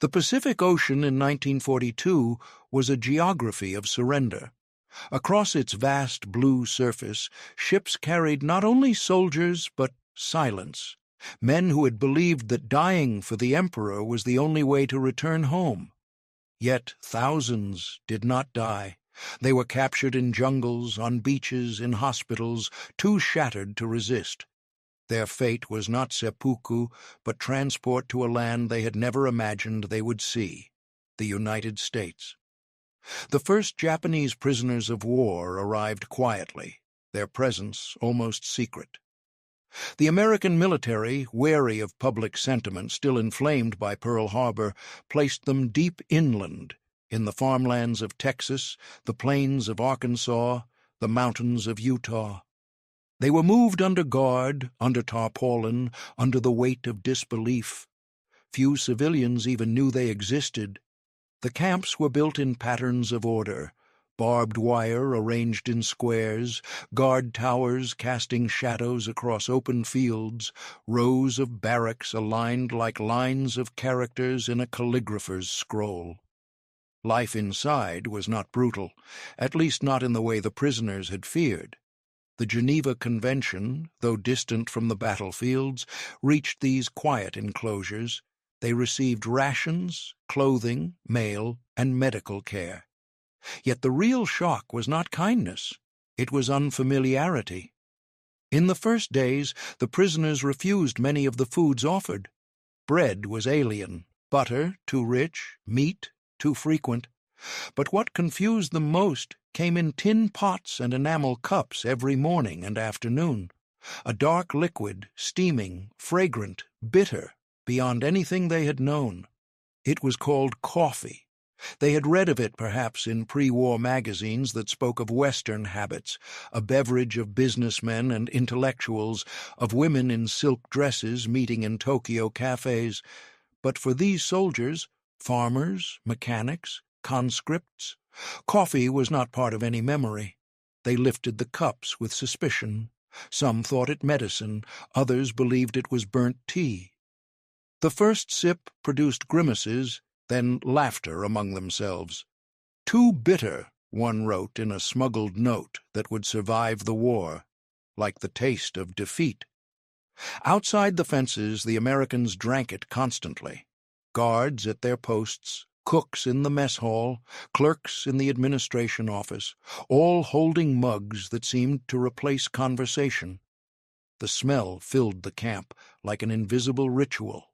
The Pacific Ocean in 1942 was a geography of surrender. Across its vast blue surface, ships carried not only soldiers but silence, men who had believed that dying for the emperor was the only way to return home. Yet thousands did not die. They were captured in jungles, on beaches, in hospitals, too shattered to resist. Their fate was not seppuku, but transport to a land they had never imagined they would see, the United States. The first Japanese prisoners of war arrived quietly, their presence almost secret. The American military, wary of public sentiment still inflamed by Pearl Harbor, placed them deep inland, in the farmlands of Texas, the plains of Arkansas, the mountains of Utah. They were moved under guard, under tarpaulin, under the weight of disbelief. Few civilians even knew they existed. The camps were built in patterns of order, barbed wire arranged in squares, guard towers casting shadows across open fields, rows of barracks aligned like lines of characters in a calligrapher's scroll. Life inside was not brutal, at least not in the way the prisoners had feared. The Geneva Convention, though distant from the battlefields, reached these quiet enclosures. They received rations, clothing, mail, and medical care. Yet the real shock was not kindness. It was unfamiliarity. In the first days, the prisoners refused many of the foods offered. Bread was alien, butter too rich, meat too frequent. But what confused them most came in tin pots and enamel cups every morning and afternoon, a dark liquid, steaming, fragrant, bitter, beyond anything they had known. It was called coffee. They had read of it perhaps in pre-war magazines that spoke of Western habits, a beverage of businessmen and intellectuals, of women in silk dresses meeting in Tokyo cafes. But for these soldiers, farmers, mechanics, conscripts, coffee was not part of any memory. They lifted the cups with suspicion. Some thought it medicine, others believed it was burnt tea. The first sip produced grimaces, then laughter among themselves. Too bitter, one wrote in a smuggled note that would survive the war, like the taste of defeat. Outside the fences, the Americans drank it constantly. Guards at their posts, cooks in the mess hall, clerks in the administration office, all holding mugs that seemed to replace conversation. The smell filled the camp like an invisible ritual.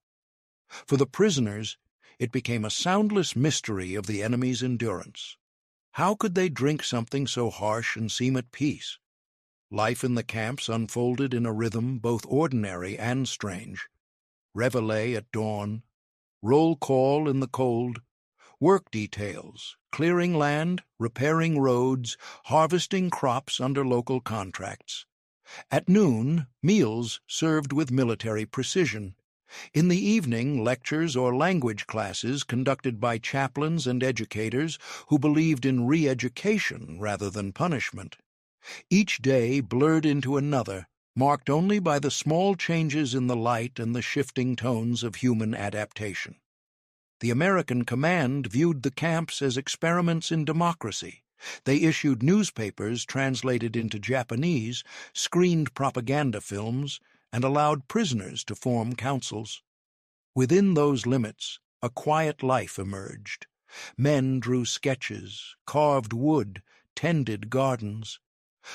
For the prisoners, it became a soundless mystery of the enemy's endurance. How could they drink something so harsh and seem at peace? Life in the camps unfolded in a rhythm both ordinary and strange. Reveille at dawn, roll call in the cold, work details, clearing land, repairing roads, harvesting crops under local contracts. At noon, meals served with military precision. In the evening, lectures or language classes conducted by chaplains and educators who believed in re-education rather than punishment. Each day blurred into another, marked only by the small changes in the light and the shifting tones of human adaptation. The American command viewed the camps as experiments in democracy. They issued newspapers translated into Japanese, screened propaganda films, and allowed prisoners to form councils. Within those limits, a quiet life emerged. Men drew sketches, carved wood, tended gardens.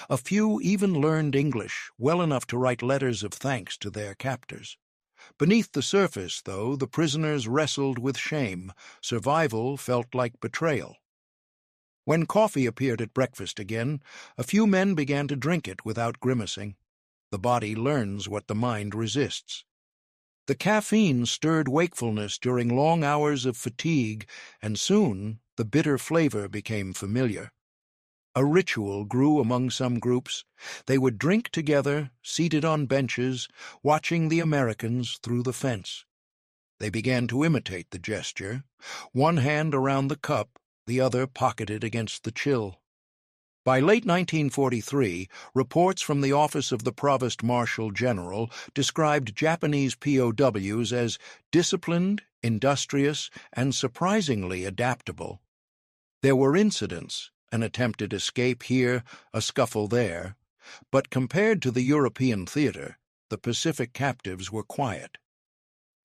A few even learned English well enough to write letters of thanks to their captors. Beneath the surface, though, the prisoners wrestled with shame. Survival felt like betrayal. When coffee appeared at breakfast again, a few men began to drink it without grimacing. The body learns what the mind resists. The caffeine stirred wakefulness during long hours of fatigue, and soon the bitter flavor became familiar. A ritual grew among some groups. They would drink together, seated on benches, watching the Americans through the fence. They began to imitate the gesture, one hand around the cup, the other pocketed against the chill. By late 1943, reports from the Office of the Provost Marshal General described Japanese POWs as disciplined industrious, and surprisingly adaptable. There were incidents, an attempted escape here, a scuffle there, but compared to the European theater, the Pacific captives were quiet.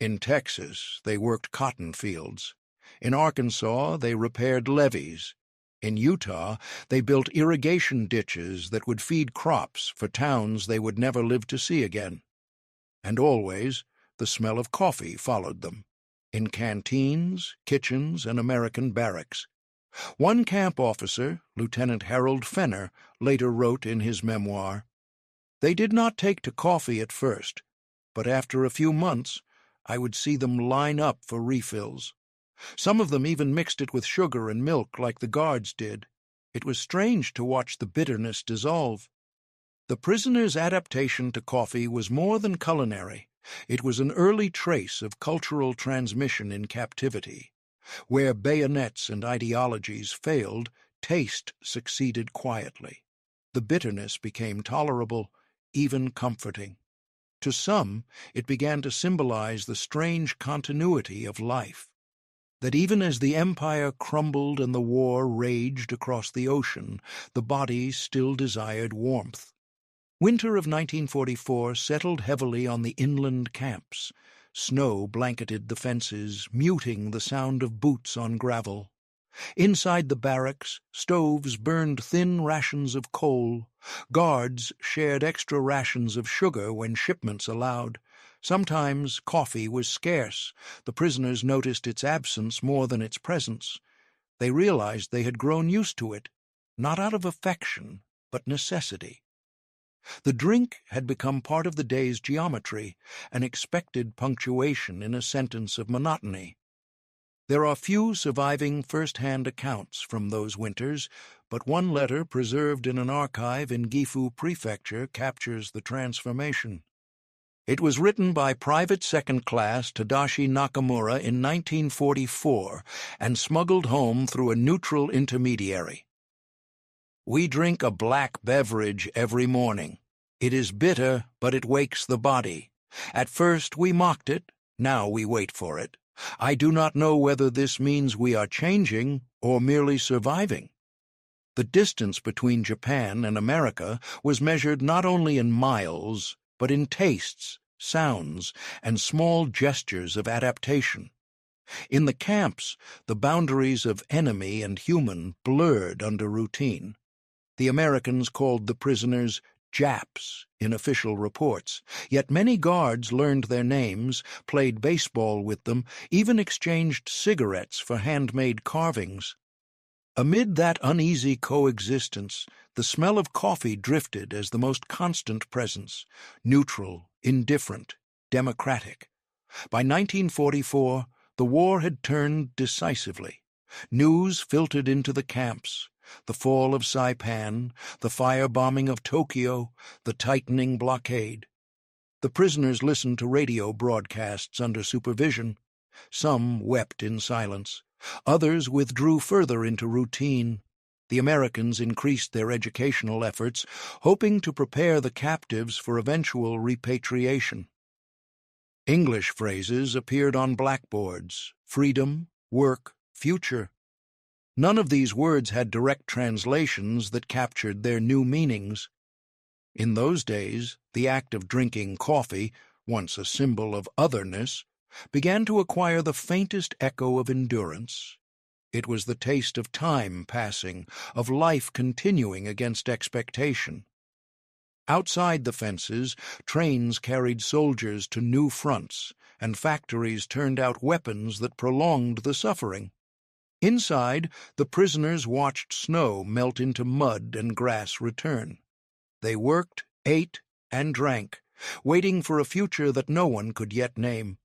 In Texas, they worked cotton fields. In Arkansas, they repaired levees. In Utah, they built irrigation ditches that would feed crops for towns they would never live to see again. And always, the smell of coffee followed them, in canteens, kitchens, and American barracks. One camp officer, Lieutenant Harold Fenner, later wrote in his memoir, "They did not take to coffee at first, but after a few months I would see them line up for refills. Some of them even mixed it with sugar and milk like the guards did. It was strange to watch the bitterness dissolve." The prisoners' adaptation to coffee was more than culinary. It was an early trace of cultural transmission in captivity. Where bayonets and ideologies failed, taste succeeded quietly. The bitterness became tolerable, even comforting. To some, it began to symbolize the strange continuity of life, that even as the empire crumbled and the war raged across the ocean, the body still desired warmth. Winter of 1944 settled heavily on the inland camps. Snow blanketed the fences, muting the sound of boots on gravel. Inside the barracks, stoves burned thin rations of coal. Guards shared extra rations of sugar when shipments allowed. Sometimes coffee was scarce. The prisoners noticed its absence more than its presence. They realized they had grown used to it, not out of affection, but necessity. The drink had become part of the day's geometry, an expected punctuation in a sentence of monotony. There are few surviving first-hand accounts from those winters, but one letter preserved in an archive in Gifu Prefecture captures the transformation. It was written by Private Second Class Tadashi Nakamura in 1944 and smuggled home through a neutral intermediary. "We drink a black beverage every morning. It is bitter, but it wakes the body. At first we mocked it, now we wait for it. I do not know whether this means we are changing or merely surviving." The distance between Japan and America was measured not only in miles, but in tastes, sounds, and small gestures of adaptation. In the camps, the boundaries of enemy and human blurred under routine. The Americans called the prisoners Japs in official reports, yet many guards learned their names, played baseball with them, even exchanged cigarettes for handmade carvings. Amid that uneasy coexistence, the smell of coffee drifted as the most constant presence, neutral, indifferent, democratic. By 1944, the war had turned decisively. News filtered into the camps. The fall of Saipan, the firebombing of Tokyo, the tightening blockade. The prisoners listened to radio broadcasts under supervision. Some wept in silence. Others withdrew further into routine. The Americans increased their educational efforts, hoping to prepare the captives for eventual repatriation. English phrases appeared on blackboards: freedom, work, future. None of these words had direct translations that captured their new meanings. In those days, the act of drinking coffee, once a symbol of otherness, began to acquire the faintest echo of endurance. It was the taste of time passing, of life continuing against expectation. Outside the fences, trains carried soldiers to new fronts, and factories turned out weapons that prolonged the suffering. Inside, the prisoners watched snow melt into mud and grass return. They worked, ate, and drank, waiting for a future that no one could yet name.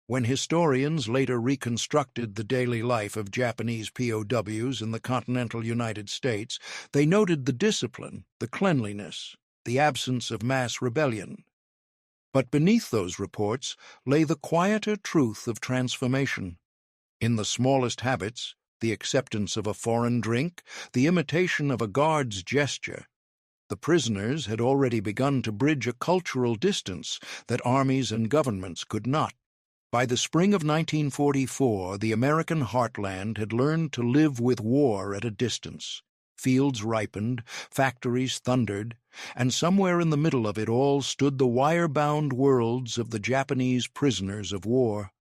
When historians later reconstructed the daily life of Japanese POWs in the continental United States, they noted the discipline, the cleanliness, the absence of mass rebellion. But beneath those reports lay the quieter truth of transformation. In the smallest habits, the acceptance of a foreign drink, the imitation of a guard's gesture, the prisoners had already begun to bridge a cultural distance that armies and governments could not. By the spring of 1944, the American heartland had learned to live with war at a distance. Fields ripened, factories thundered, and somewhere in the middle of it all stood the wire-bound worlds of the Japanese prisoners of war.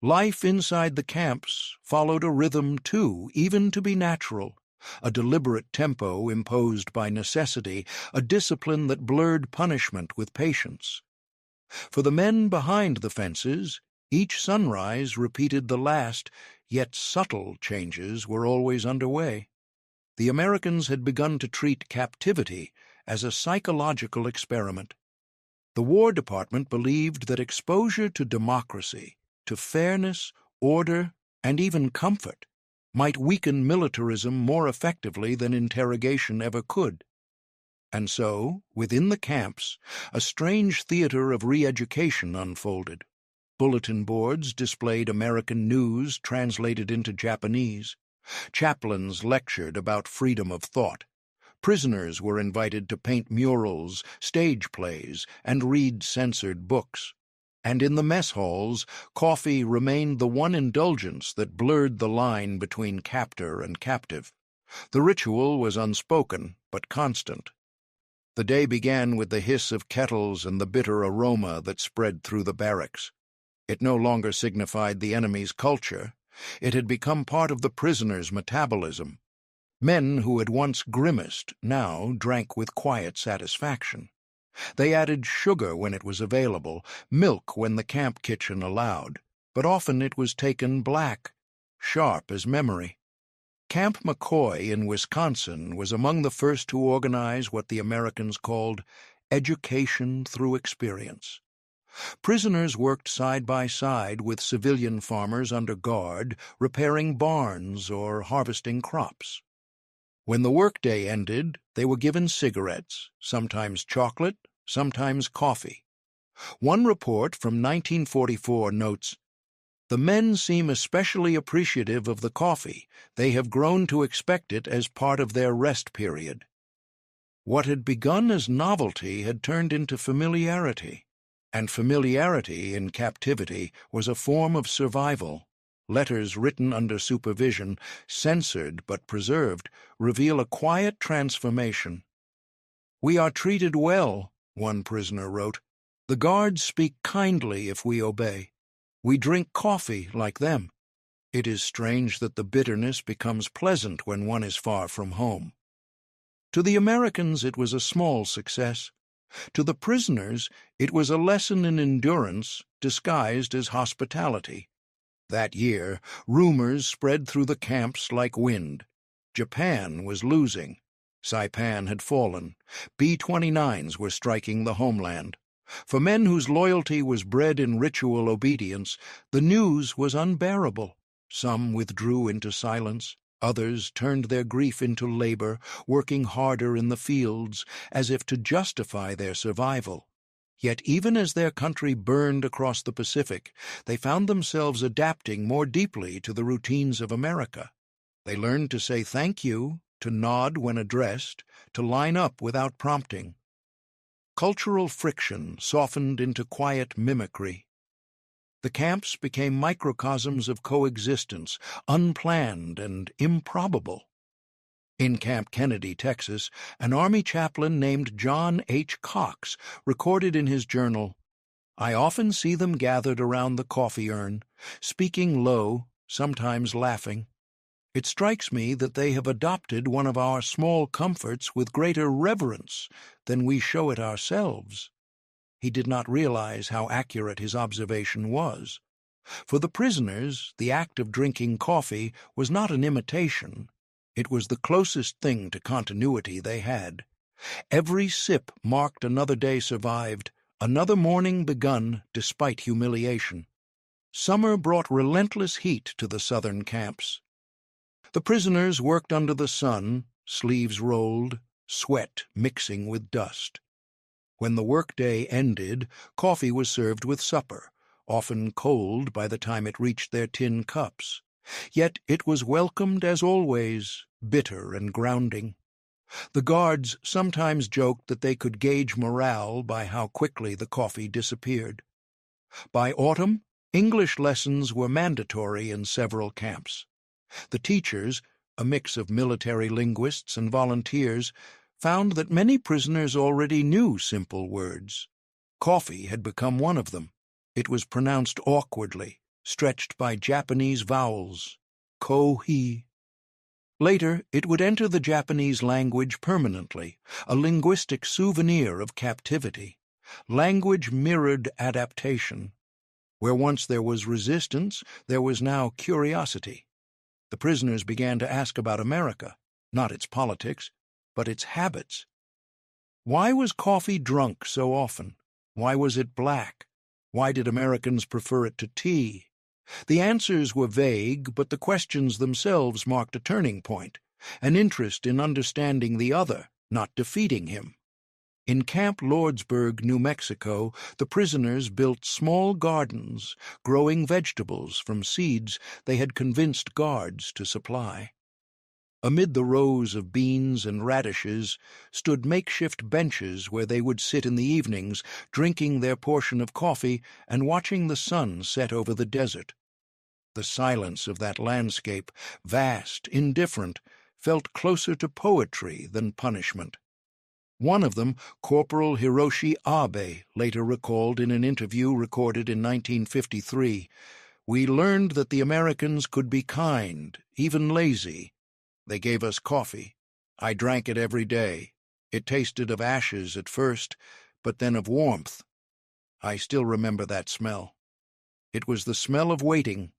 Life inside the camps followed a rhythm, too, even to be natural, a deliberate tempo imposed by necessity, a discipline that blurred punishment with patience. For the men behind the fences, each sunrise repeated the last, yet subtle changes were always underway. The Americans had begun to treat captivity as a psychological experiment. The War Department believed that exposure to democracy, to fairness, order, and even comfort might weaken militarism more effectively than interrogation ever could. And so, within the camps, a strange theater of re-education unfolded. Bulletin boards displayed American news translated into Japanese. Chaplains lectured about freedom of thought. Prisoners were invited to paint murals, stage plays, and read censored books. And in the mess halls, coffee remained the one indulgence that blurred the line between captor and captive. The ritual was unspoken, but constant. The day began with the hiss of kettles and the bitter aroma that spread through the barracks. It no longer signified the enemy's culture. It had become part of the prisoner's metabolism. Men who had once grimaced now drank with quiet satisfaction. They added sugar when it was available, milk when the camp kitchen allowed, but often it was taken black, sharp as memory. Camp McCoy in Wisconsin was among the first to organize what the Americans called education through experience. Prisoners worked side by side with civilian farmers under guard, repairing barns or harvesting crops. When the workday ended, they were given cigarettes, sometimes chocolate, sometimes coffee. One report from 1944 notes, "The men seem especially appreciative of the coffee. They have grown to expect it as part of their rest period." What had begun as novelty had turned into familiarity. And familiarity in captivity was a form of survival. Letters written under supervision, censored but preserved, reveal a quiet transformation. "We are treated well," one prisoner wrote. "The guards speak kindly if we obey. We drink coffee like them. It is strange that the bitterness becomes pleasant when one is far from home." To the Americans it was a small success. To the prisoners, it was a lesson in endurance disguised as hospitality. That year, rumors spread through the camps like wind. Japan was losing. Saipan had fallen. B-29s were striking the homeland. For men whose loyalty was bred in ritual obedience, the news was unbearable. Some withdrew into silence. Others turned their grief into labor, working harder in the fields, as if to justify their survival. Yet even as their country burned across the Pacific, they found themselves adapting more deeply to the routines of America. They learned to say thank you, to nod when addressed, to line up without prompting. Cultural friction softened into quiet mimicry. The camps became microcosms of coexistence, unplanned and improbable. In Camp Kenedy, Texas, an Army chaplain named John H. Cox recorded in his journal, "I often see them gathered around the coffee urn, speaking low, sometimes laughing. It strikes me that they have adopted one of our small comforts with greater reverence than we show it ourselves." He did not realize how accurate his observation was. For the prisoners, the act of drinking coffee was not an imitation. It was the closest thing to continuity they had. Every sip marked another day survived, another morning begun despite humiliation. Summer brought relentless heat to the southern camps. The prisoners worked under the sun, sleeves rolled, sweat mixing with dust. When the workday ended, coffee was served with supper, often cold by the time it reached their tin cups. Yet it was welcomed as always, bitter and grounding. The guards sometimes joked that they could gauge morale by how quickly the coffee disappeared. By autumn, English lessons were mandatory in several camps. The teachers, a mix of military linguists and volunteers, found that many prisoners already knew simple words. Coffee had become one of them. It was pronounced awkwardly, stretched by Japanese vowels, kōhī. Later, it would enter the Japanese language permanently, a linguistic souvenir of captivity. Language mirrored adaptation. Where once there was resistance, there was now curiosity. The prisoners began to ask about America, not its politics, but its habits. Why was coffee drunk so often? Why was it black? Why did Americans prefer it to tea? The answers were vague, but the questions themselves marked a turning point, an interest in understanding the other, not defeating him. In Camp Lordsburg, New Mexico, the prisoners built small gardens, growing vegetables from seeds they had convinced guards to supply. Amid the rows of beans and radishes stood makeshift benches where they would sit in the evenings, drinking their portion of coffee and watching the sun set over the desert. The silence of that landscape, vast, indifferent, felt closer to poetry than punishment. One of them, Corporal Hiroshi Abe, later recalled in an interview recorded in 1953, "We learned that the Americans could be kind, even lazy. They gave us coffee. I drank it every day. It tasted of ashes at first, but then of warmth. I still remember that smell. It was the smell of waiting."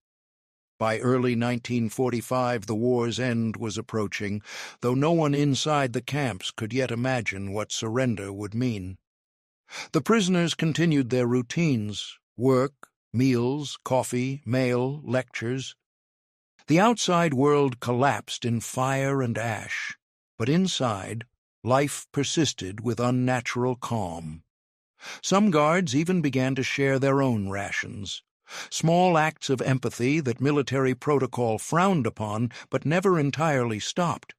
By early 1945, the war's end was approaching, though no one inside the camps could yet imagine what surrender would mean. The prisoners continued their routines: work, meals, coffee, mail, lectures. The outside world collapsed in fire and ash, but inside, life persisted with unnatural calm. Some guards even began to share their own rations. Small acts of empathy that military protocol frowned upon but never entirely stopped.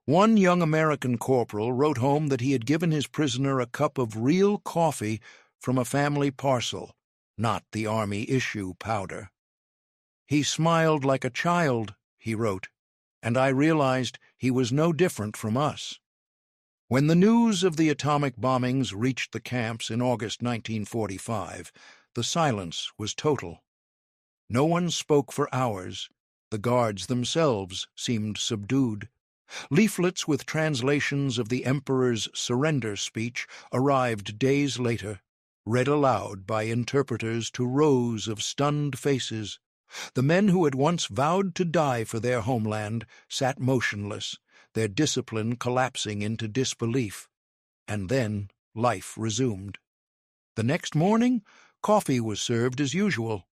One young American corporal wrote home that he had given his prisoner a cup of real coffee from a family parcel, not the Army issue powder. "He smiled like a child," he wrote, "and I realized he was no different from us." When the news of the atomic bombings reached the camps in August 1945, the silence was total. No one spoke for hours. The guards themselves seemed subdued. Leaflets with translations of the Emperor's surrender speech arrived days later, read aloud by interpreters to rows of stunned faces. The men who had once vowed to die for their homeland sat motionless, their discipline collapsing into disbelief. And then life resumed. The next morning, coffee was served as usual.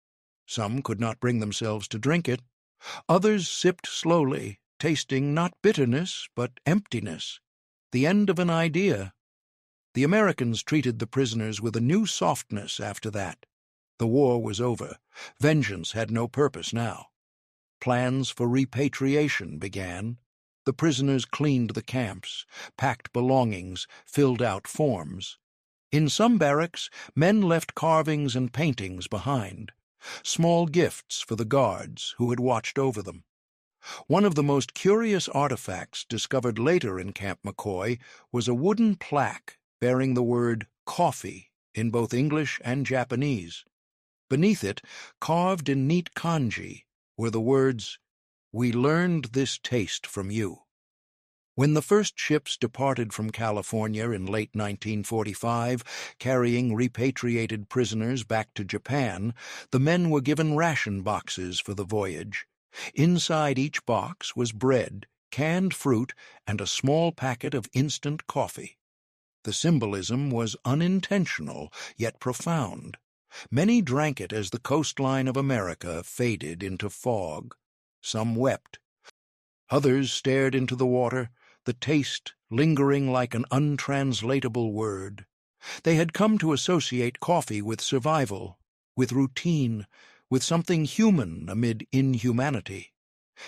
Some could not bring themselves to drink it. Others sipped slowly, tasting not bitterness but emptiness, the end of an idea. The Americans treated the prisoners with a new softness after that. The war was over. Vengeance had no purpose now. Plans for repatriation began. The prisoners cleaned the camps, packed belongings, filled out forms. In some barracks, men left carvings and paintings behind, small gifts for the guards who had watched over them. One of the most curious artifacts discovered later in Camp McCoy was a wooden plaque bearing the word coffee in both English and Japanese. Beneath it, carved in neat kanji, were the words, "We learned this taste from you." When the first ships departed from California in late 1945, carrying repatriated prisoners back to Japan, the men were given ration boxes for the voyage. Inside each box was bread, canned fruit, and a small packet of instant coffee. The symbolism was unintentional, yet profound. Many drank it as the coastline of America faded into fog. Some wept. Others stared into the water, the taste lingering like an untranslatable word. They had come to associate coffee with survival, with routine, with something human amid inhumanity.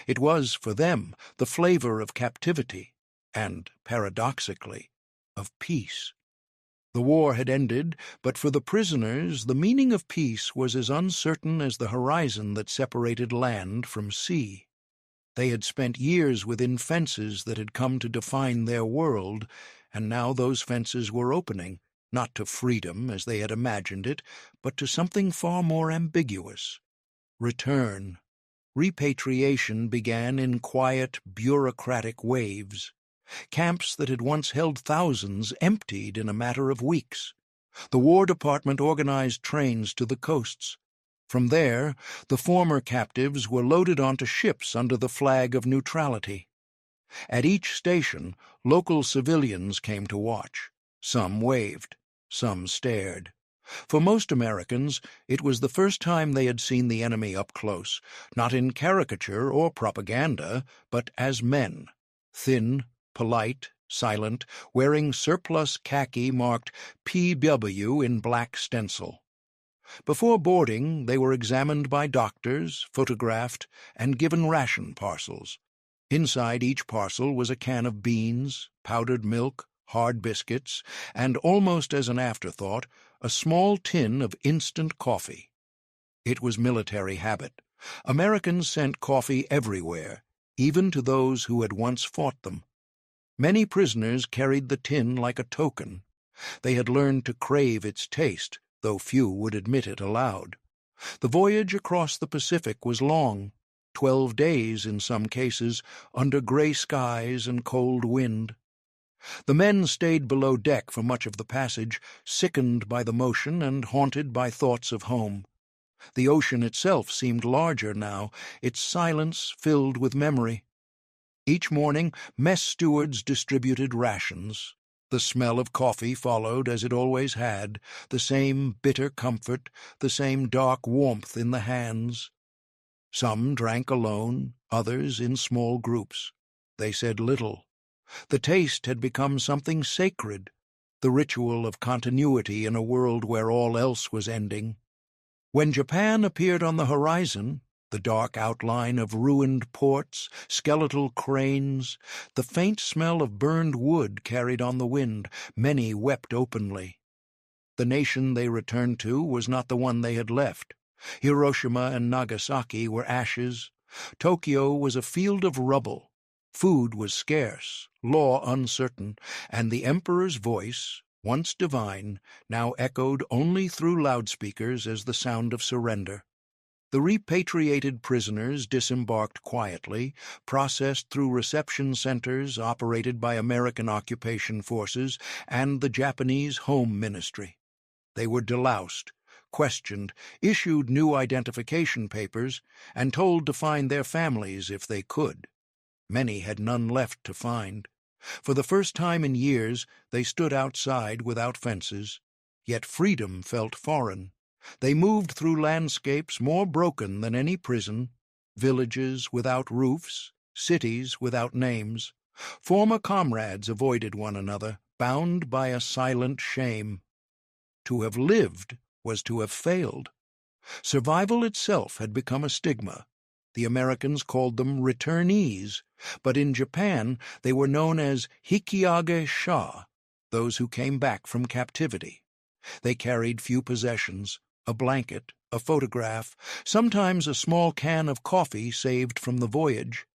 It was, for them, the flavor of captivity and, paradoxically, of peace. The war had ended, but for the prisoners, the meaning of peace was as uncertain as the horizon that separated land from sea. They had spent years within fences that had come to define their world, and now those fences were opening, not to freedom as they had imagined it, but to something far more ambiguous. Return. Repatriation began in quiet, bureaucratic waves. Camps that had once held thousands emptied in a matter of weeks. The War Department organized trains to the coasts. From there, the former captives were loaded onto ships under the flag of neutrality. At each station, local civilians came to watch. Some waved, some stared. For most Americans, it was the first time they had seen the enemy up close, not in caricature or propaganda, but as men, thin, polite, silent, wearing surplus khaki marked PW in black stencil. Before boarding, they were examined by doctors, photographed, and given ration parcels. Inside each parcel was a can of beans, powdered milk, hard biscuits, and, almost as an afterthought, a small tin of instant coffee. It was military habit. Americans sent coffee everywhere, even to those who had once fought them. Many prisoners carried the tin like a token. They had learned to crave its taste, though few would admit it aloud. The voyage across the Pacific was long, 12 days in some cases, under gray skies and cold wind. The men stayed below deck for much of the passage, sickened by the motion and haunted by thoughts of home. The ocean itself seemed larger now, its silence filled with memory. Each morning, mess stewards distributed rations. The smell of coffee followed, as it always had, the same bitter comfort, the same dark warmth in the hands. Some drank alone, others in small groups. They said little. The taste had become something sacred, the ritual of continuity in a world where all else was ending. When Japan appeared on the horizon, the dark outline of ruined ports, skeletal cranes, the faint smell of burned wood carried on the wind, many wept openly. The nation they returned to was not the one they had left. Hiroshima and Nagasaki were ashes. Tokyo was a field of rubble. Food was scarce, law uncertain, and the emperor's voice, once divine, now echoed only through loudspeakers as the sound of surrender. The repatriated prisoners disembarked quietly, processed through reception centers operated by American occupation forces and the Japanese Home Ministry. They were deloused, questioned, issued new identification papers, and told to find their families if they could. Many had none left to find. For the first time in years, they stood outside without fences, yet freedom felt foreign. They moved through landscapes more broken than any prison, villages without roofs, cities without names. Former comrades avoided one another, bound by a silent shame. To have lived was to have failed. Survival itself had become a stigma. The Americans called them returnees, but in Japan they were known as hikiage-sha, those who came back from captivity. They carried few possessions, a blanket, a photograph, sometimes a small can of coffee saved from the voyage.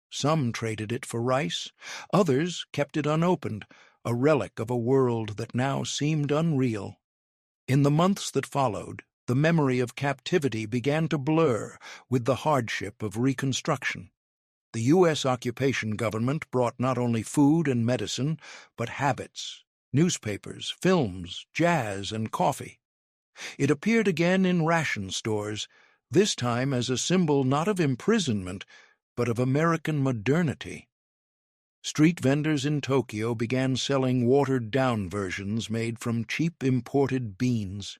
Some traded it for rice, others kept it unopened, a relic of a world that now seemed unreal. In the months that followed, the memory of captivity began to blur with the hardship of reconstruction. The U.S. occupation government brought not only food and medicine, but habits, newspapers, films, jazz, and coffee. It appeared again in ration stores, this time as a symbol not of imprisonment, but of American modernity. Street vendors in Tokyo began selling watered-down versions made from cheap imported beans.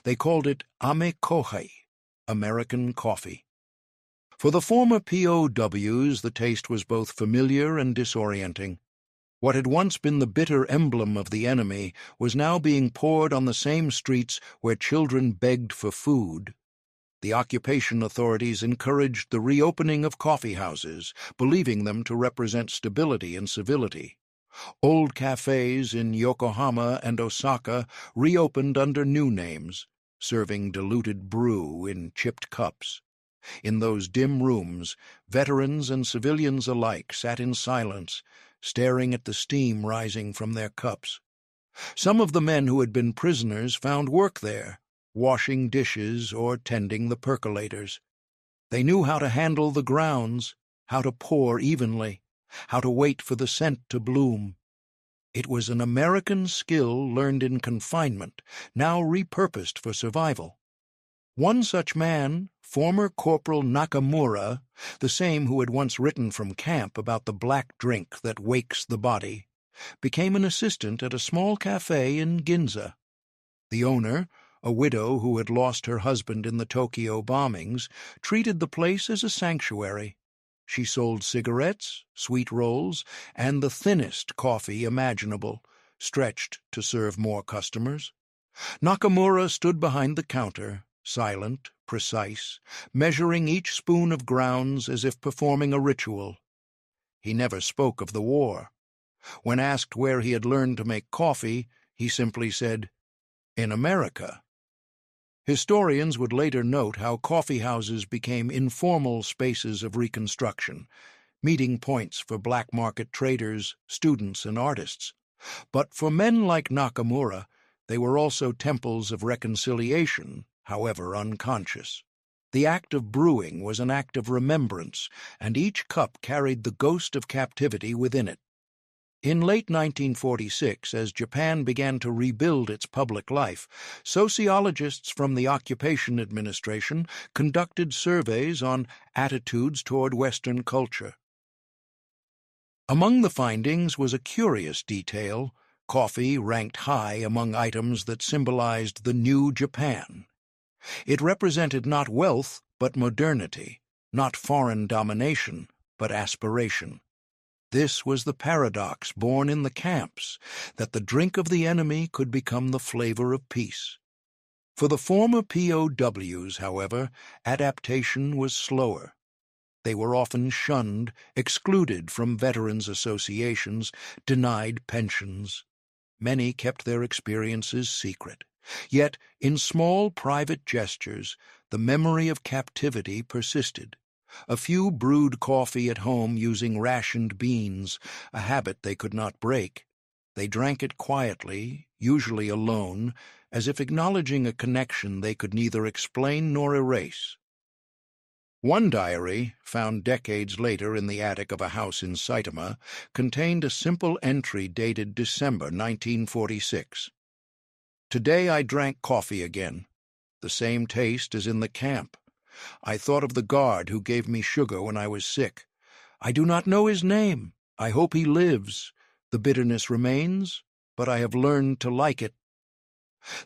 They called it ame kōhī, American coffee. For the former POWs, the taste was both familiar and disorienting. What had once been the bitter emblem of the enemy was now being poured on the same streets where children begged for food. The occupation authorities encouraged the reopening of coffeehouses, believing them to represent stability and civility. Old cafes in Yokohama and Osaka reopened under new names, serving diluted brew in chipped cups. In those dim rooms, veterans and civilians alike sat in silence, staring at the steam rising from their cups. Some of the men who had been prisoners found work there, washing dishes or tending the percolators. They knew how to handle the grounds, how to pour evenly, how to wait for the scent to bloom. It was an American skill learned in confinement, now repurposed for survival. One such man, former Corporal Nakamura, the same who had once written from camp about the black drink that wakes the body, became an assistant at a small café in Ginza. The owner, a widow who had lost her husband in the Tokyo bombings, treated the place as a sanctuary. She sold cigarettes, sweet rolls, and the thinnest coffee imaginable, stretched to serve more customers. Nakamura stood behind the counter, silent, precise, measuring each spoon of grounds as if performing a ritual. He never spoke of the war. When asked where he had learned to make coffee, he simply said, "In America." Historians would later note how coffeehouses became informal spaces of reconstruction, meeting points for black market traders, students, and artists. But for men like Nakamura, they were also temples of reconciliation, however unconscious. The act of brewing was an act of remembrance, and each cup carried the ghost of captivity within it. In late 1946, as Japan began to rebuild its public life, sociologists from the Occupation Administration conducted surveys on attitudes toward Western culture. Among the findings was a curious detail: coffee ranked high among items that symbolized the new Japan. It represented not wealth, but modernity, not foreign domination, but aspiration. This was the paradox born in the camps, that the drink of the enemy could become the flavor of peace. For the former POWs, however, adaptation was slower. They were often shunned, excluded from veterans' associations, denied pensions. Many kept their experiences secret. Yet, in small private gestures, the memory of captivity persisted. A few brewed coffee at home using rationed beans, a habit they could not break. They drank it quietly, usually alone, as if acknowledging a connection they could neither explain nor erase. One diary, found decades later in the attic of a house in Saitama, contained a simple entry dated December 1946. "Today I drank coffee again. The same taste as in the camp. I thought of the guard who gave me sugar when I was sick. I do not know his name. I hope he lives. The bitterness remains, but I have learned to like it."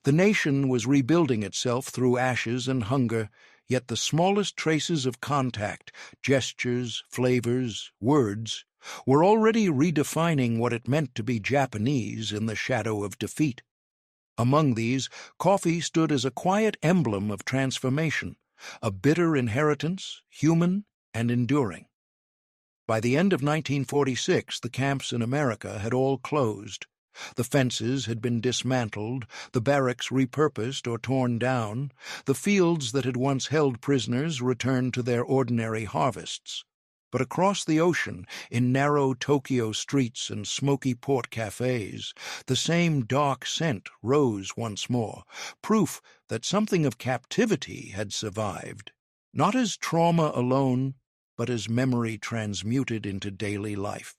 The nation was rebuilding itself through ashes and hunger, yet the smallest traces of contact, gestures, flavors, words, were already redefining what it meant to be Japanese in the shadow of defeat. Among these, coffee stood as a quiet emblem of transformation, a bitter inheritance, human and enduring. By the end of 1946, the camps in America had all closed. The fences had been dismantled, the barracks repurposed or torn down, the fields that had once held prisoners returned to their ordinary harvests. But across the ocean, in narrow Tokyo streets and smoky port cafes, the same dark scent rose once more, proof that something of captivity had survived, not as trauma alone, but as memory transmuted into daily life.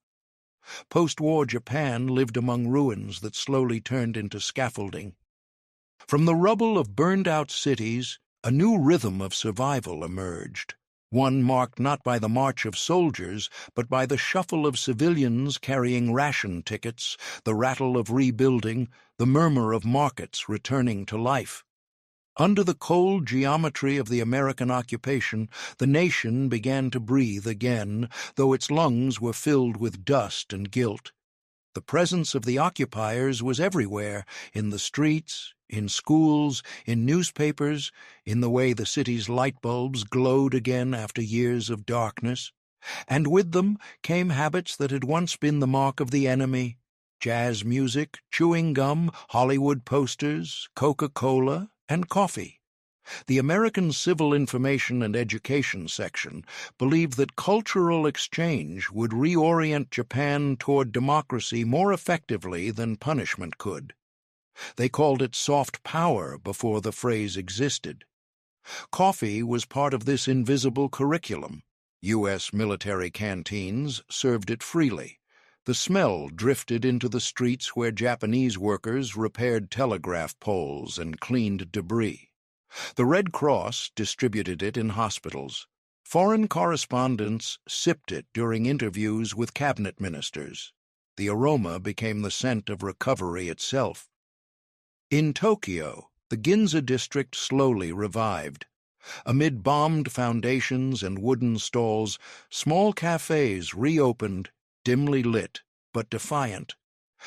Post-war Japan lived among ruins that slowly turned into scaffolding. From the rubble of burned-out cities, a new rhythm of survival emerged. One marked not by the march of soldiers, but by the shuffle of civilians carrying ration tickets, the rattle of rebuilding, the murmur of markets returning to life. Under the cold geometry of the American occupation, the nation began to breathe again, though its lungs were filled with dust and guilt. The presence of the occupiers was everywhere, in the streets, in schools, in newspapers, in the way the city's light bulbs glowed again after years of darkness. And with them came habits that had once been the mark of the enemy: jazz music, chewing gum, Hollywood posters, Coca-Cola, and coffee. The American Civil Information and Education section believed that cultural exchange would reorient Japan toward democracy more effectively than punishment could. They called it soft power before the phrase existed. Coffee was part of this invisible curriculum. U.S. military canteens served it freely. The smell drifted into the streets where Japanese workers repaired telegraph poles and cleaned debris. The Red Cross distributed it in hospitals. Foreign correspondents sipped it during interviews with cabinet ministers. The aroma became the scent of recovery itself. In Tokyo, the Ginza district slowly revived. Amid bombed foundations and wooden stalls, small cafes reopened, dimly lit, but defiant.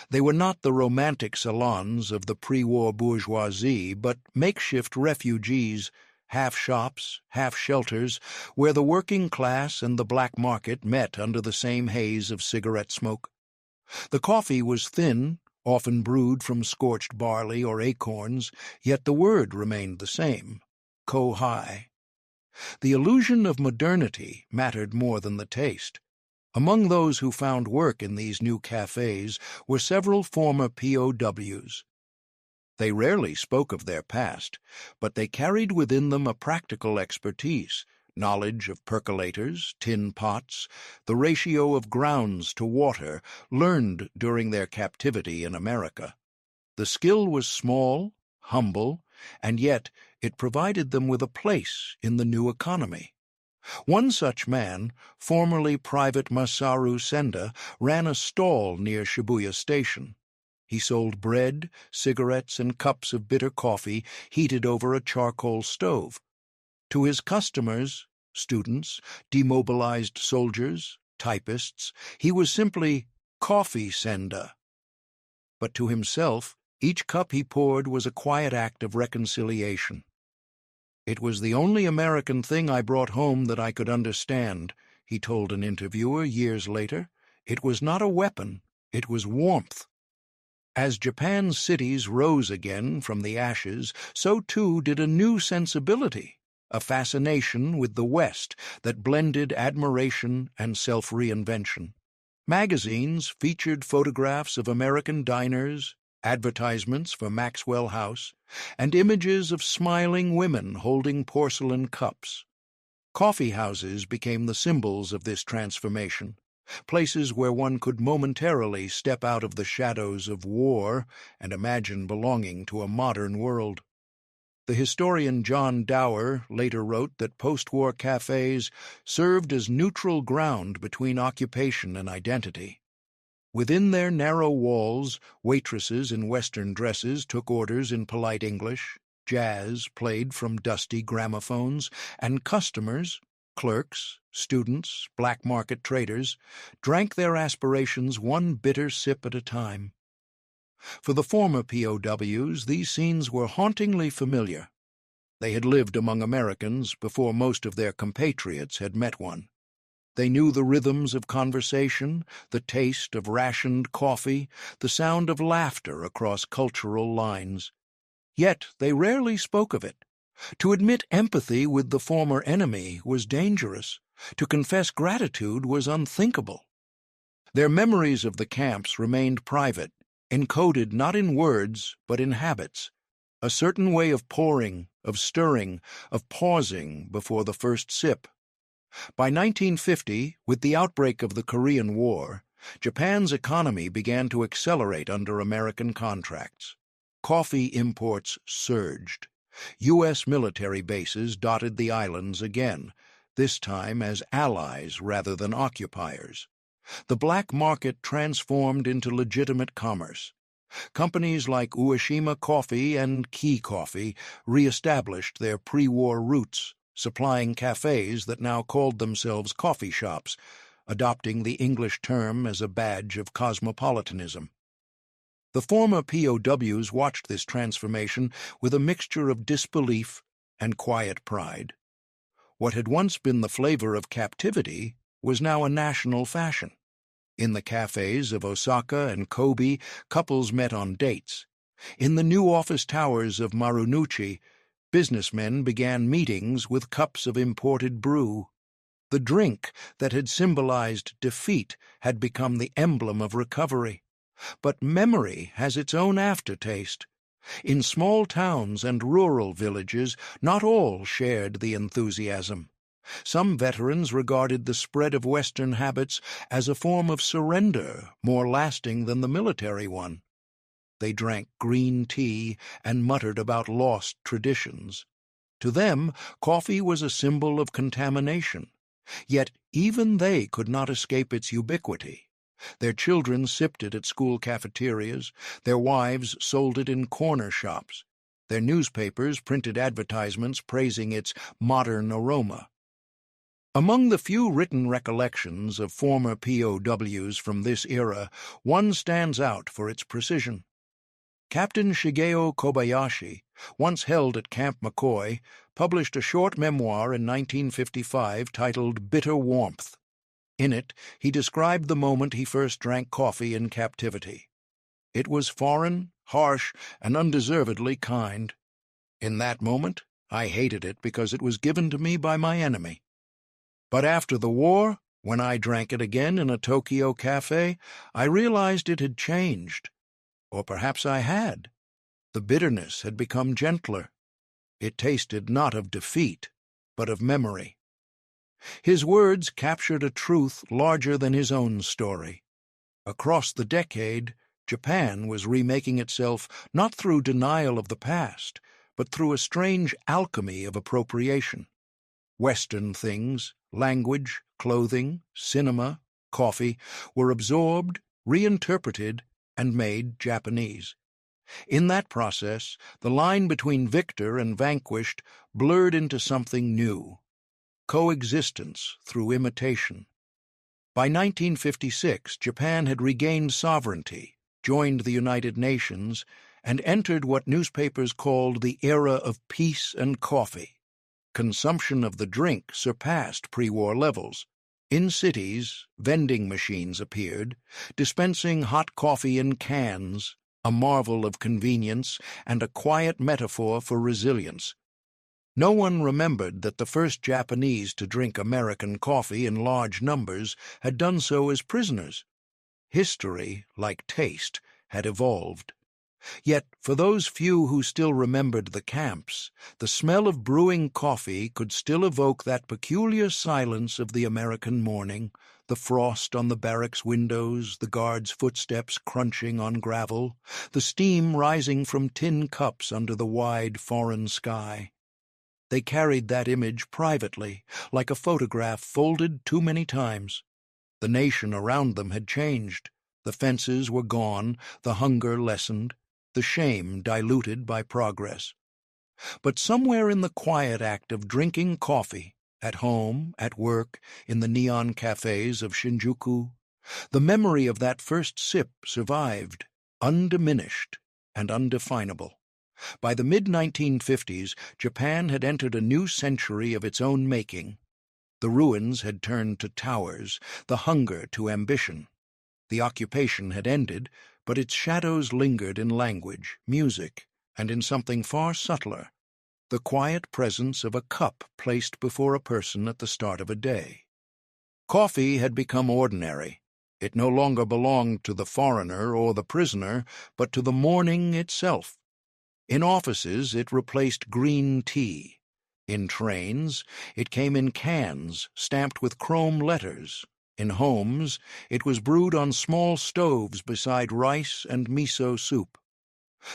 They were not the romantic salons of the pre-war bourgeoisie, but makeshift refugees, half shops, half shelters, where the working class and the black market met under the same haze of cigarette smoke. The coffee was thin, often brewed from scorched barley or acorns, yet the word remained the same: kōhī. The illusion of modernity mattered more than the taste. Among those who found work in these new cafes were several former POWs. They rarely spoke of their past, but they carried within them a practical expertise, knowledge of percolators, tin pots, the ratio of grounds to water, learned during their captivity in America. The skill was small, humble, and yet it provided them with a place in the new economy. One such man, formerly Private Masaru Senda, ran a stall near Shibuya Station. He sold bread, cigarettes, and cups of bitter coffee heated over a charcoal stove. To his customers, students, demobilized soldiers, typists, he was simply Coffee Senda. But to himself, each cup he poured was a quiet act of reconciliation. "It was the only American thing I brought home that I could understand," he told an interviewer years later. "It was not a weapon, it was warmth." As Japan's cities rose again from the ashes, so too did a new sensibility, a fascination with the West that blended admiration and self-reinvention. Magazines featured photographs of American diners, advertisements for Maxwell House, and images of smiling women holding porcelain cups. Coffee houses became the symbols of this transformation, places where one could momentarily step out of the shadows of war and imagine belonging to a modern world. The historian John Dower later wrote that post-war cafes served as neutral ground between occupation and identity. Within their narrow walls, waitresses in Western dresses took orders in polite English, jazz played from dusty gramophones, and customers, clerks, students, black market traders, drank their aspirations one bitter sip at a time. For the former POWs, these scenes were hauntingly familiar. They had lived among Americans before most of their compatriots had met one. They knew the rhythms of conversation, the taste of rationed coffee, the sound of laughter across cultural lines. Yet they rarely spoke of it. To admit empathy with the former enemy was dangerous. To confess gratitude was unthinkable. Their memories of the camps remained private, encoded not in words but in habits, a certain way of pouring, of stirring, of pausing before the first sip. By 1950, with the outbreak of the Korean War, Japan's economy began to accelerate under American contracts. Coffee imports surged. U.S. military bases dotted the islands again, this time as allies rather than occupiers. The black market transformed into legitimate commerce. Companies like Ueshima Coffee and Kōhī Coffee re-established their pre-war roots, supplying cafes that now called themselves coffee shops, adopting the English term as a badge of cosmopolitanism. The former POWs watched this transformation with a mixture of disbelief and quiet pride. What had once been the flavor of captivity was now a national fashion. In the cafes of Osaka and Kōhī, couples met on dates. In the new office towers of Marunouchi, businessmen began meetings with cups of imported brew. The drink that had symbolized defeat had become the emblem of recovery. But memory has its own aftertaste. In small towns and rural villages, not all shared the enthusiasm. Some veterans regarded the spread of Western habits as a form of surrender more lasting than the military one. They drank green tea and muttered about lost traditions. To them, coffee was a symbol of contamination. Yet even they could not escape its ubiquity. Their children sipped it at school cafeterias, their wives sold it in corner shops. Their newspapers printed advertisements praising its modern aroma. Among the few written recollections of former POWs from this era, one stands out for its precision. Captain Shigeo Kobayashi, once held at Camp McCoy, published a short memoir in 1955 titled Bitter Warmth. In it, he described the moment he first drank coffee in captivity. It was foreign, harsh, and undeservedly kind. In that moment, I hated it because it was given to me by my enemy. But after the war, when I drank it again in a Tokyo cafe, I realized it had changed. Or perhaps I had. The bitterness had become gentler. It tasted not of defeat, but of memory. His words captured a truth larger than his own story. Across the decade, Japan was remaking itself not through denial of the past, but through a strange alchemy of appropriation. Western things, language, clothing, cinema, coffee, were absorbed, reinterpreted, and made Japanese. In that process, the line between victor and vanquished blurred into something new. Coexistence through imitation. By 1956, Japan had regained sovereignty, joined the United Nations, and entered what newspapers called the era of peace and coffee. Consumption of the drink surpassed pre-war levels. In cities, vending machines appeared, dispensing hot coffee in cans, a marvel of convenience and a quiet metaphor for resilience. No one remembered that the first Japanese to drink American coffee in large numbers had done so as prisoners. History, like taste, had evolved. Yet, for those few who still remembered the camps, the smell of brewing coffee could still evoke that peculiar silence of the American morning, the frost on the barracks windows, the guards' footsteps crunching on gravel, the steam rising from tin cups under the wide foreign sky. They carried that image privately, like a photograph folded too many times. The nation around them had changed. The fences were gone, the hunger lessened, the shame diluted by progress. But somewhere in the quiet act of drinking coffee, at home, at work, in the neon cafes of Shinjuku, the memory of that first sip survived, undiminished and undefinable. By the mid-1950s, Japan had entered a new century of its own making. The ruins had turned to towers, the hunger to ambition. The occupation had ended, but its shadows lingered in language, music, and in something far subtler, the quiet presence of a cup placed before a person at the start of a day. Coffee had become ordinary. It no longer belonged to the foreigner or the prisoner, but to the morning itself. In offices, it replaced green tea. In trains, it came in cans stamped with chrome letters. In homes, it was brewed on small stoves beside rice and miso soup.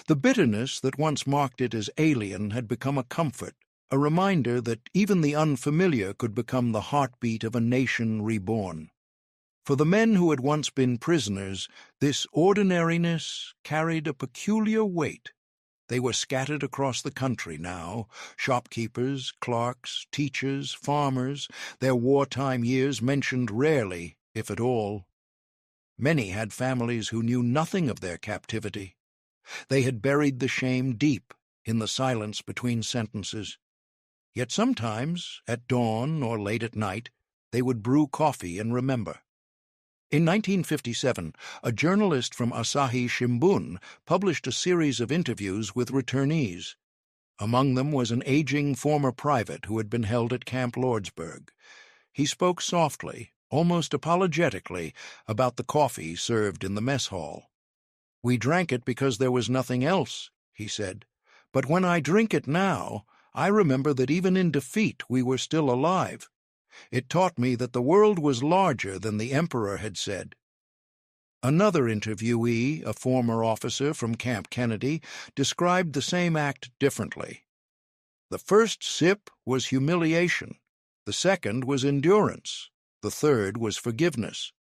The bitterness that once marked it as alien had become a comfort, a reminder that even the unfamiliar could become the heartbeat of a nation reborn. For the men who had once been prisoners, this ordinariness carried a peculiar weight. They were scattered across the country now, shopkeepers, clerks, teachers, farmers, their wartime years mentioned rarely, if at all. Many had families who knew nothing of their captivity. They had buried the shame deep in the silence between sentences. Yet sometimes, at dawn or late at night, they would brew coffee and remember. In 1957, a journalist from Asahi Shimbun published a series of interviews with returnees. Among them was an aging former private who had been held at Camp Lordsburg. He spoke softly, almost apologetically, about the coffee served in the mess hall. "We drank it because there was nothing else," he said. "But when I drink it now, I remember that even in defeat we were still alive. It taught me that the world was larger than the emperor had said." Another interviewee, a former officer from Camp Kenedy, described the same act differently. "The first sip was humiliation. The second was endurance. The third was forgiveness."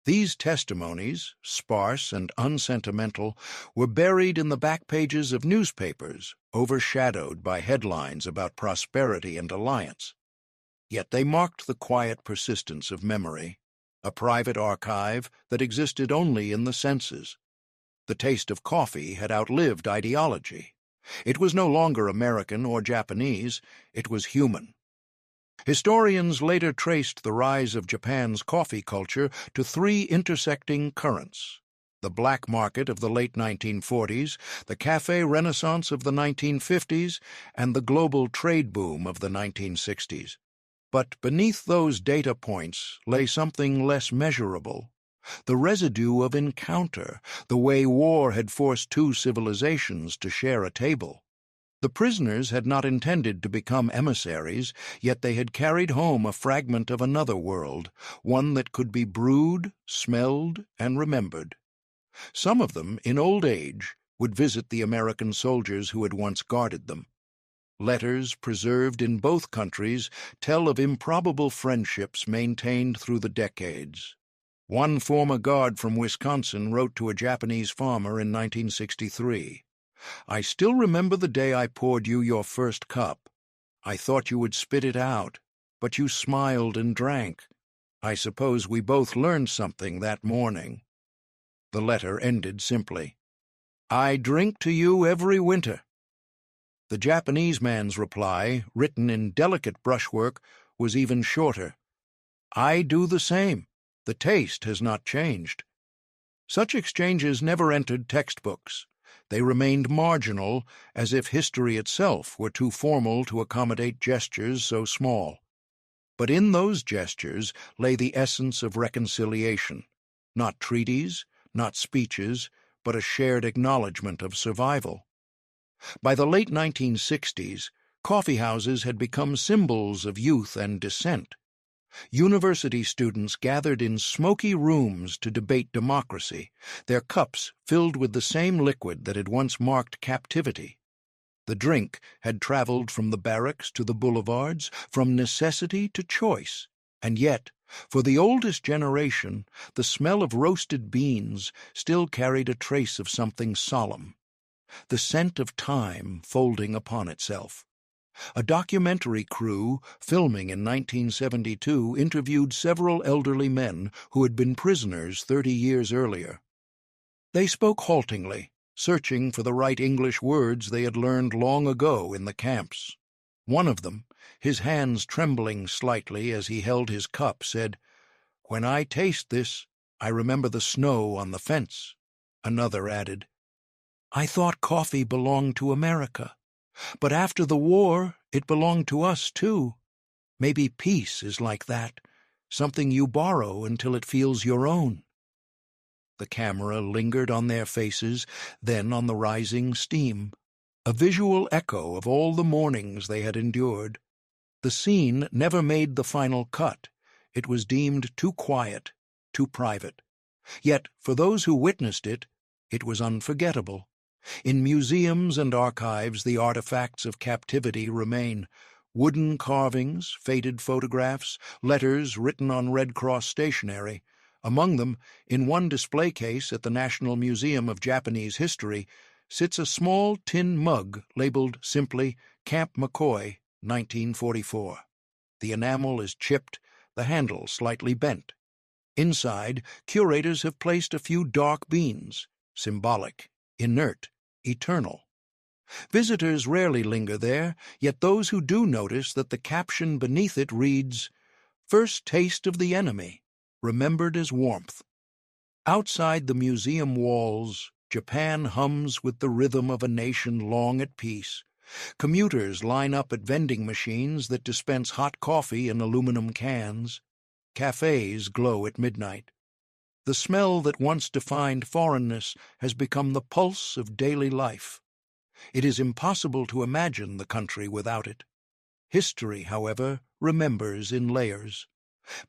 These testimonies, sparse and unsentimental, were buried in the back pages of newspapers, overshadowed by headlines about prosperity and alliance. Yet they marked the quiet persistence of memory, a private archive that existed only in the senses. The taste of coffee had outlived ideology. It was no longer American or Japanese, it was human. Historians later traced the rise of Japan's coffee culture to three intersecting currents: the black market of the late 1940s, the café renaissance of the 1950s, and the global trade boom of the 1960s. But beneath those data points lay something less measurable: the residue of encounter, the way war had forced two civilizations to share a table. The prisoners had not intended to become emissaries, yet they had carried home a fragment of another world, one that could be brewed, smelled, and remembered. Some of them, in old age, would visit the American soldiers who had once guarded them. Letters preserved in both countries tell of improbable friendships maintained through the decades. One former guard from Wisconsin wrote to a Japanese farmer in 1963, "I still remember the day I poured you your first cup. I thought you would spit it out, but you smiled and drank. I suppose we both learned something that morning." The letter ended simply, "I drink to you every winter." The Japanese man's reply, written in delicate brushwork, was even shorter. "I do the same. The taste has not changed." Such exchanges never entered textbooks. They remained marginal, as if history itself were too formal to accommodate gestures so small. But in those gestures lay the essence of reconciliation: not treaties, not speeches, but a shared acknowledgment of survival. By the late 1960s, coffeehouses had become symbols of youth and dissent. University students gathered in smoky rooms to debate democracy, their cups filled with the same liquid that had once marked captivity. The drink had traveled from the barracks to the boulevards, from necessity to choice, and yet, for the oldest generation, the smell of roasted beans still carried a trace of something solemn: the scent of time folding upon itself. A documentary crew, filming in 1972, interviewed several elderly men who had been prisoners 30 years earlier. They spoke haltingly, searching for the right English words they had learned long ago in the camps. One of them, his hands trembling slightly as he held his cup, said, "When I taste this, I remember the snow on the fence." Another added, "I thought coffee belonged to America. But after the war, it belonged to us, too. Maybe peace is like that, something you borrow until it feels your own." The camera lingered on their faces, then on the rising steam, a visual echo of all the mornings they had endured. The scene never made the final cut. It was deemed too quiet, too private. Yet, for those who witnessed it, it was unforgettable. In museums and archives, the artifacts of captivity remain: wooden carvings, faded photographs, letters written on Red Cross stationery. Among them, in one display case at the National Museum of Japanese History, sits a small tin mug labeled simply Camp McCoy, 1944. The enamel is chipped, the handle slightly bent. Inside, curators have placed a few dark beans, symbolic, inert, eternal. Visitors rarely linger there, yet those who do notice that the caption beneath it reads, "First taste of the enemy. remembered as warmth. Outside the museum walls, Japan hums with the rhythm of a nation long at peace. Commuters line up at vending machines that dispense hot coffee in aluminum cans. Cafés glow at midnight. The smell that once defined foreignness has become the pulse of daily life. It is impossible to imagine the country without it. History, however, remembers in layers.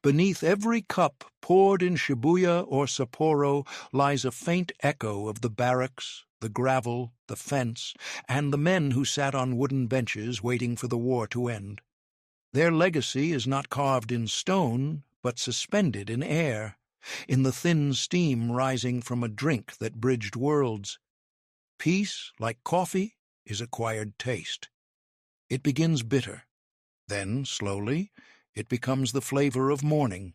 Beneath every cup poured in Shibuya or Sapporo lies a faint echo of the barracks, the gravel, the fence, and the men who sat on wooden benches waiting for the war to end. Their legacy is not carved in stone, but suspended in air, in the thin steam rising from a drink that bridged worlds. Peace, like coffee, is acquired taste. It begins bitter. Then, slowly, it becomes the flavor of morning.